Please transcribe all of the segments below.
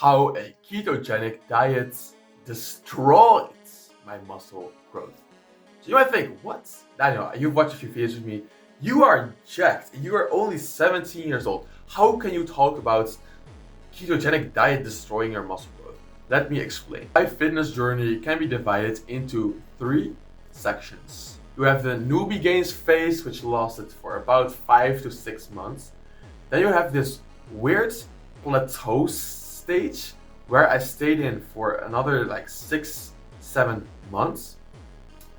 how a ketogenic diet destroys my muscle growth. So you might think, what? Daniel, you've watched a few videos with me. You are jacked. You are only 17 years old. How can you talk about ketogenic diet destroying your muscle growth? Let me explain. My fitness journey can be divided into 3 sections. You have the newbie gains phase, which lasted for about 5 to 6 months. Then you have this weird plateau stage where I stayed in for another like 6-7 months.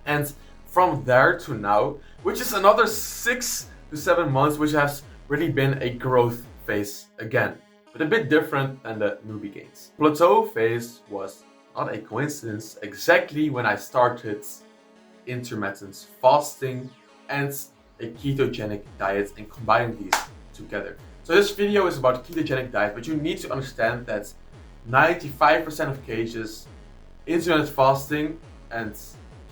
And from there to now, which is another 6 to 7 months, which has really been a growth phase again, but a bit different than the newbie gains. Plateau phase was not a coincidence, exactly when I started intermittent fasting and a ketogenic diet and combining these together. So this video is about ketogenic diet, but you need to understand that 95% of cases, intermittent fasting and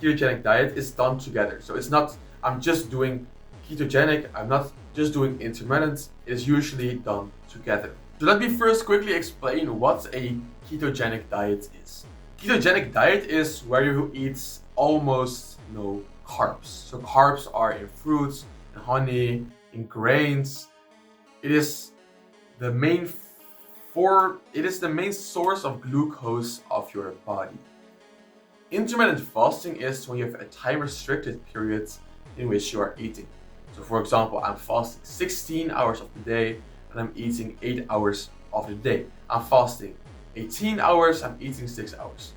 ketogenic diet is done together. So it's not, I'm just doing ketogenic, I'm not just doing intermittent, it is usually done together. So let me first quickly explain what a ketogenic diet is. Ketogenic diet is where you eat almost no carbs. So carbs are in fruits, in honey, in grains. It is the main source of glucose of your body. Intermittent fasting is when you have a time restricted period in which you are eating. So for example, I'm fasting 16 hours of the day and I'm eating 8 hours of the day. I'm fasting 18 hours, I'm eating 6 hours.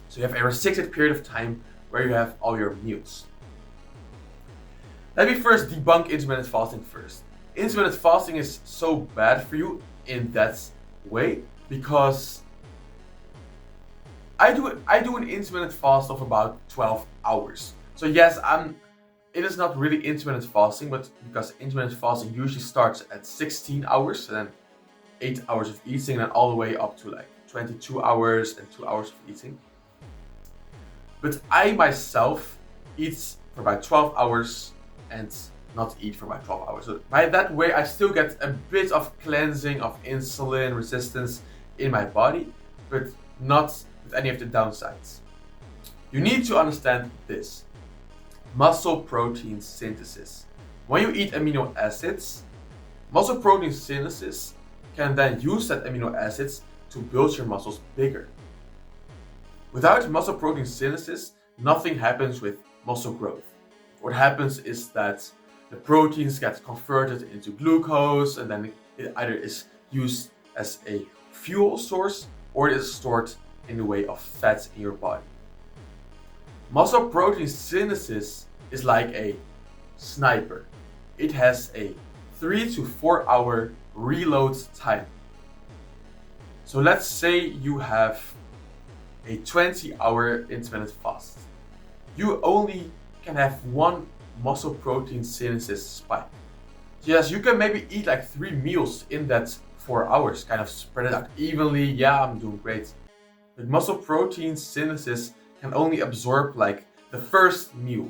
So you have a restricted period of time where you have all your meals. Let me first debunk intermittent fasting first. Intermittent fasting is so bad for you in that way because I do an intermittent fast of about 12 hours. So yes, it is not really intermittent fasting, but because intermittent fasting usually starts at 16 hours and then 8 hours of eating and all the way up to like 22 hours and 2 hours of eating. But I myself eat for about 12 hours and not eat for about 12 hours. So by that way, I still get a bit of cleansing of insulin resistance in my body, but not with any of the downsides. You need to understand this. Muscle protein synthesis. When you eat amino acids, muscle protein synthesis can then use that amino acids to build your muscles bigger. Without muscle protein synthesis, nothing happens with muscle growth. What happens is that the proteins get converted into glucose and then it either is used as a fuel source or it is stored in the way of fat in your body. Muscle protein synthesis is like a sniper. It has a 3 to 4 hour reload time. So let's say you have a 20-hour intermittent fast. You only can have one muscle protein synthesis spike. So yes, you can maybe eat like 3 meals in that 4 hours, kind of spread it out evenly. Yeah, I'm doing great. But muscle protein synthesis can only absorb like the first meal.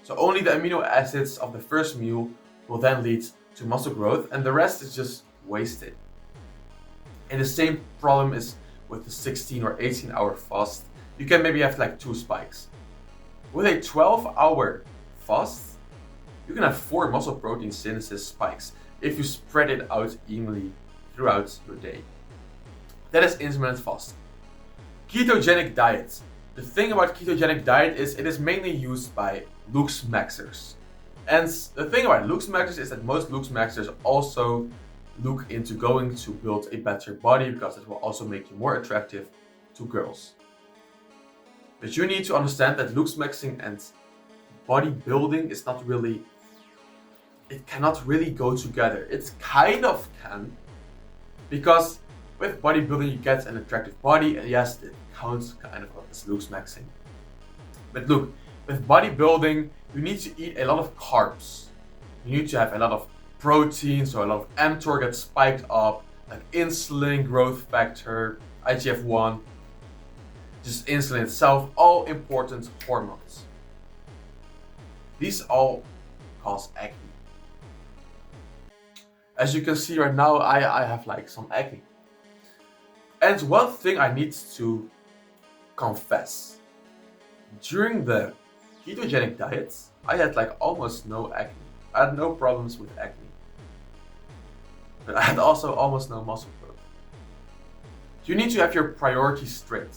So only the amino acids of the first meal will then lead to muscle growth and the rest is just wasted. And the same problem is with the 16 or 18 hour fast. You can maybe have like 2 spikes. With a 12-hour fast, you can have 4 muscle protein synthesis spikes if you spread it out evenly throughout your day. That is intermittent fasting. Ketogenic diet. The thing about ketogenic diet is it is mainly used by Lux Maxers. And the thing about Lux Maxers is that most Lux Maxers also look into going to build a better body because it will also make you more attractive to girls. But you need to understand that Lux Maxing and bodybuilding is not really, it cannot really go together. It kind of can, because with bodybuilding you get an attractive body and yes, it counts kind of as Lux Maxing. But look, with bodybuilding you need to eat a lot of carbs. You need to have a lot of protein, so a lot of mTOR gets spiked up, like insulin, growth factor, IGF-1, just insulin itself, all important hormones. These all cause acne. As you can see right now, I have like some acne. And one thing I need to confess, during the ketogenic diets, I had like almost no acne. I had no problems with acne. But I had also almost no muscle growth. You need to have your priorities straight.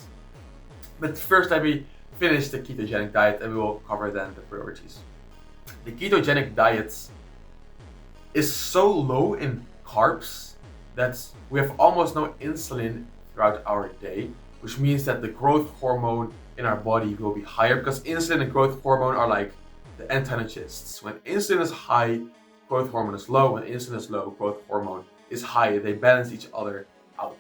But first let me finish the ketogenic diet and we will cover then the priorities. The ketogenic diet is so low in carbs that we have almost no insulin throughout our day, which means that the growth hormone in our body will be higher because insulin and growth hormone are like the antagonists. When insulin is high, growth hormone is low. When insulin is low, growth hormone is high. They balance each other out.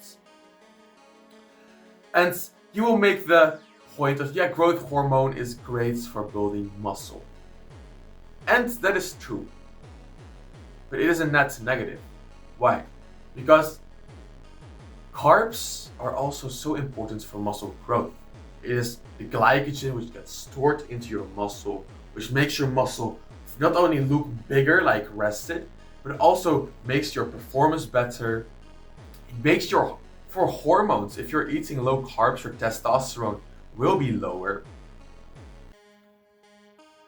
And you will make the point of, yeah, growth hormone is great for building muscle. And that is true. But it is a net negative. Why? Because carbs are also so important for muscle growth. It is the glycogen which gets stored into your muscle, which makes your muscle not only look bigger, like rested, but also makes your performance better. It makes for hormones, if you're eating low carbs, your testosterone will be lower.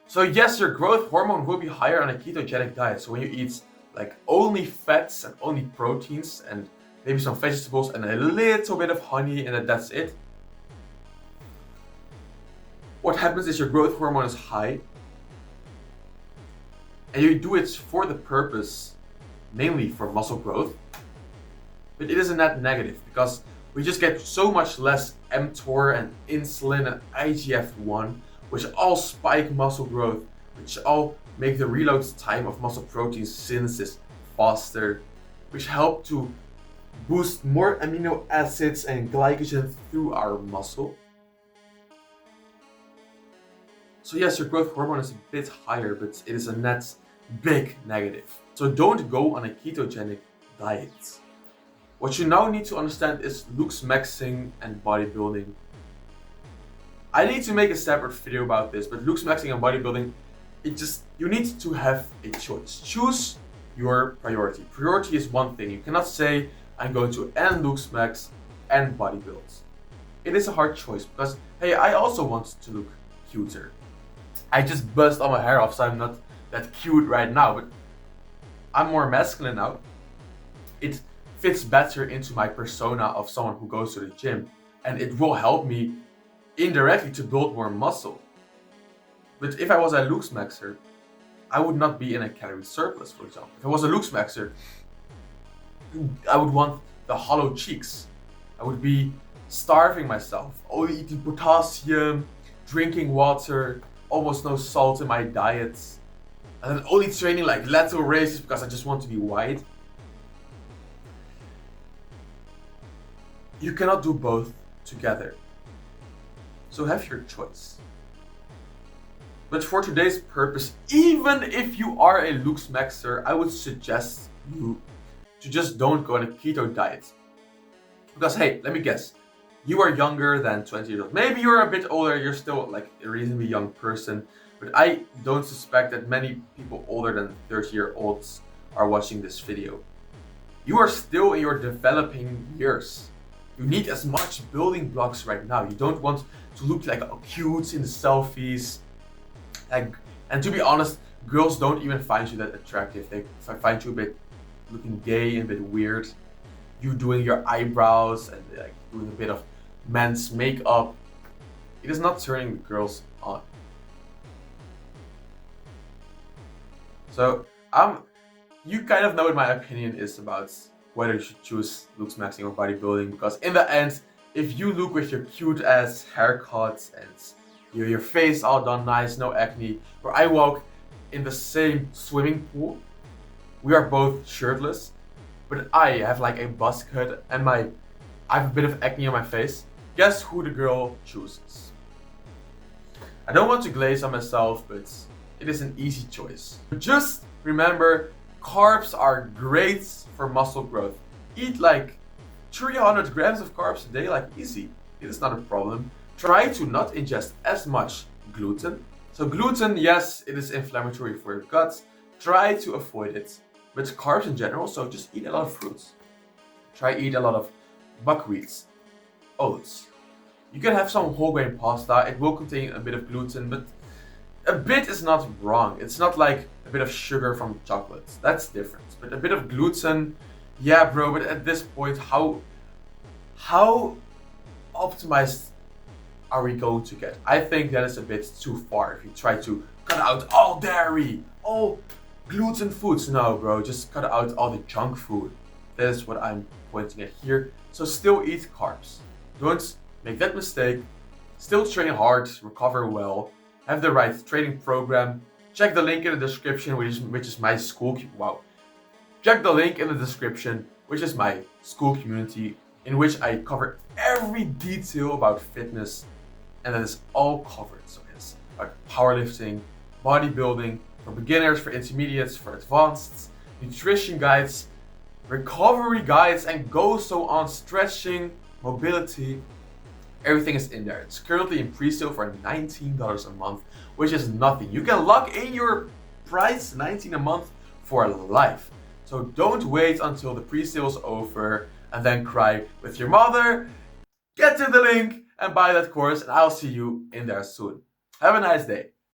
So yes, your growth hormone will be higher on a ketogenic diet. So when you eat like only fats and only proteins and maybe some vegetables and a little bit of honey and that's it, what happens is your growth hormone is high and you do it for the purpose, mainly for muscle growth, but it is a net negative because we just get so much less mTOR and insulin and IGF-1, which all spike muscle growth, which all make the reload time of muscle protein synthesis faster, which help to boost more amino acids and glycogen through our muscle. So yes, your growth hormone is a bit higher, but it is a net big negative. So don't go on a ketogenic diet. What you now need to understand is looks maxing and bodybuilding. I need to make a separate video about this, but looks maxing and bodybuilding, you need to have a choice. Choose your priority. Priority is one thing. You cannot say, I'm going to end looks max and bodybuild. It is a hard choice because, hey, I also want to look cuter. I just buzzed all my hair off, so I'm not that cute right now, but I'm more masculine now. It fits better into my persona of someone who goes to the gym, and it will help me indirectly to build more muscle. But if I was a looks maxer, I would not be in a calorie surplus, for example. If I was a looks maxer, I would want the hollow cheeks. I would be starving myself, only eating potassium, drinking water, almost no salt in my diet, and then only training like lateral raises because I just want to be wide. You cannot do both together. So have your choice. But for today's purpose, even if you are a looks maxer, I would suggest you to just don't go on a keto diet. Because hey, let me guess, you are younger than 20 years old. Maybe you're a bit older, you're still like a reasonably young person, but I don't suspect that many people older than 30-year-olds are watching this video. You are still in your developing years. You need as much building blocks right now. You don't want to look like cute in the selfies. And to be honest, girls don't even find you that attractive. They find you a bit looking gay and a bit weird. You doing your eyebrows and like doing a bit of men's makeup. It is not turning the girls on. So you kind of know what my opinion is about whether you should choose looks maxing or bodybuilding, because in the end, if you look with your cute ass haircut and your face all done nice, no acne, where I walk in the same swimming pool, we are both shirtless, but I have like a buzz cut and I have a bit of acne on my face. Guess who the girl chooses? I don't want to glaze on myself, but it is an easy choice. Just remember, carbs are great for muscle growth. Eat like 300 grams of carbs a day, like easy. It is not a problem. Try to not ingest as much gluten. So gluten, yes, it is inflammatory for your gut. Try to avoid it. But carbs in general, so just eat a lot of fruits. Try eat a lot of buckwheats, oats. You can have some whole grain pasta. It will contain a bit of gluten, but a bit is not wrong. It's not like a bit of sugar from chocolate. That's different. But a bit of gluten, yeah, bro. But at this point, how optimized are we going to get? I think that is a bit too far if you try to cut out all dairy, all gluten foods. No, bro, just cut out all the junk food. That is what I'm pointing at here. So still eat carbs. Don't make that mistake. Still train hard, recover well, have the right training program. Check the link in the description, which is my school. Wow. Check the link in the description, which is my school community, in which I cover every detail about fitness, and that is all covered. So it's about powerlifting, bodybuilding, for beginners, for intermediates, for advanced, nutrition guides, recovery guides, and go so on, stretching, mobility. Everything is in there. It's currently in pre-sale for $19 a month, which is nothing. You can lock in your price, $19 a month, for life. So don't wait until the pre-sale is over and then cry with your mother. Get to the link and buy that course, and I'll see you in there soon. Have a nice day.